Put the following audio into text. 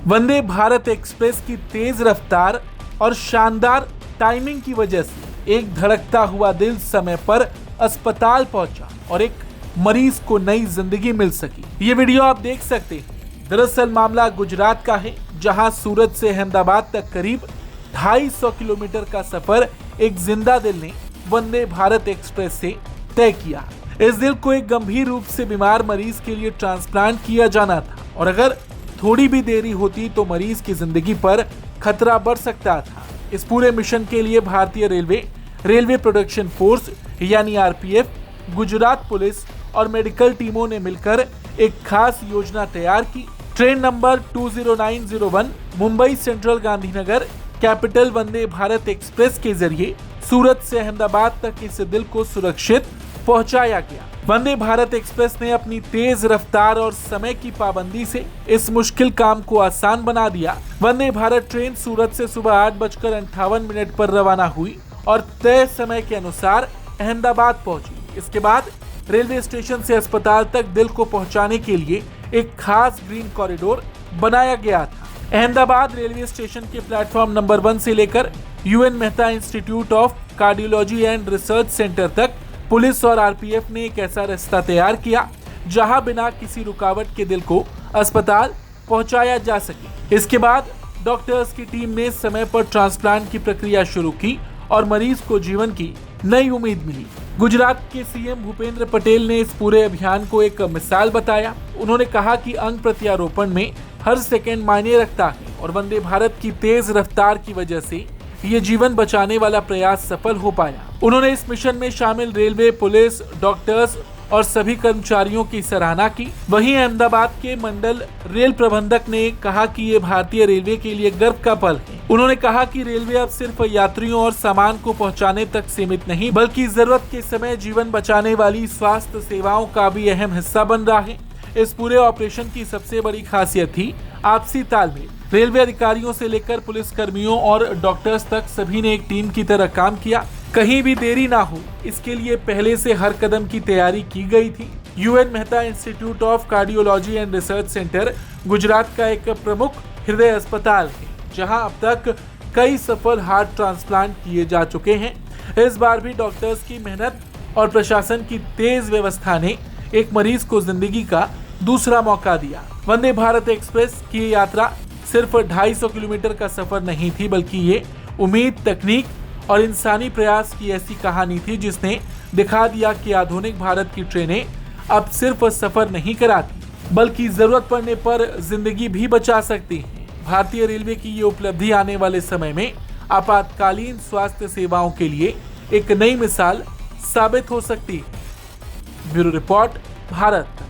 वंदे Bharat express की तेज रफ्तार और शानदार टाइमिंग की वजह से एक धड़कता हुआ दिल समय पर अस्पताल पहुंचा और एक मरीज को नई जिंदगी मिल सकी। ये वीडियो आप देख सकते हैं। दरअसल मामला गुजरात का है, जहां सूरत से अहमदाबाद तक करीब 250 किलोमीटर का सफर एक जिंदा दिल ने वंदे भारत एक्सप्रेस से तय किया। इस दिल को एक गंभीर रूप से बीमार मरीज के लिए ट्रांसप्लांट किया जाना था और अगर थोड़ी भी देरी होती तो मरीज की जिंदगी पर खतरा बढ़ सकता था। इस पूरे मिशन के लिए भारतीय रेलवे प्रोडक्शन फोर्स यानी आरपीएफ, गुजरात पुलिस और मेडिकल टीमों ने मिलकर एक खास योजना तैयार की। Train number 20901 Mumbai central Gandhinagar capital Vande Bharat express के जरिए सूरत से अहमदाबाद तक इस दिल को सुरक्षित पहुंचाया गया। वंदे भारत एक्सप्रेस ने अपनी तेज रफ्तार और समय की पाबंदी से इस मुश्किल काम को आसान बना दिया। वंदे भारत ट्रेन सूरत से सुबह 8:58 पर रवाना हुई और तय समय के अनुसार अहमदाबाद पहुंची। इसके बाद रेलवे स्टेशन से अस्पताल तक दिल को पहुंचाने के लिए एक खास ग्रीन कॉरिडोर बनाया गया था। अहमदाबाद रेलवे स्टेशन के प्लेटफॉर्म नंबर 1 से लेकर UN Mehta institute of cardiology and research centre तक पुलिस और आरपीएफ ने एक ऐसा रास्ता तैयार किया जहां बिना किसी रुकावट के दिल को अस्पताल पहुंचाया जा सके। इसके बाद डॉक्टर्स की टीम ने समय पर ट्रांसप्लांट की प्रक्रिया शुरू की और मरीज को जीवन की नई उम्मीद मिली। गुजरात के सीएम भूपेंद्र पटेल ने इस पूरे अभियान को एक मिसाल बताया। उन्होंने कहा कि अंग प्रत्यारोपण में हर सेकंड मायने रखता है और वंदे भारत की तेज रफ्तार की वजह से ये जीवन बचाने वाला प्रयास सफल हो पाया। उन्होंने इस मिशन में शामिल रेलवे, पुलिस, डॉक्टर्स और सभी कर्मचारियों की सराहना की। वहीं अहमदाबाद के मंडल रेल प्रबंधक ने कहा कि ये भारतीय रेलवे के लिए गर्व का पल है। उन्होंने कहा कि रेलवे अब सिर्फ यात्रियों और सामान को पहुंचाने तक सीमित नहीं, बल्कि जरूरत के समय जीवन बचाने वाली स्वास्थ्य सेवाओं का भी अहम हिस्सा बन रहा है। इस पूरे ऑपरेशन की सबसे बड़ी खासियत थी आपसी तालमेल। रेलवे अधिकारियों से लेकर पुलिस कर्मियों और डॉक्टर्स तक सभी ने एक टीम की तरह काम किया। कहीं भी देरी ना हो, इसके लिए पहले से हर कदम की तैयारी की गई थी। UN Mehta institute of cardiology and research centre Gujarat का एक प्रमुख हृदय अस्पताल है, जहां अब तक कई सफल हार्ट ट्रांसप्लांट किए जा चुके हैं। इस बार भी डॉक्टर्स की मेहनत और प्रशासन की तेज व्यवस्था ने एक मरीज को जिंदगी का दूसरा मौका दिया। वंदे भारत एक्सप्रेस की यात्रा सिर्फ 250 किलोमीटर का सफर नहीं थी, बल्कि ये उम्मीद, तकनीक और इंसानी प्रयास की ऐसी कहानी थी जिसने दिखा दिया कि आधुनिक भारत की ट्रेनें अब सिर्फ सफर नहीं कराती, बल्कि जरूरत पड़ने पर जिंदगी भी बचा सकती हैं। भारतीय रेलवे की ये उपलब्धि आने वाले समय में आपातकालीन स्वास्थ्य सेवाओं के लिए एक नई मिसाल साबित हो सकती है। Bureau report, Bharat.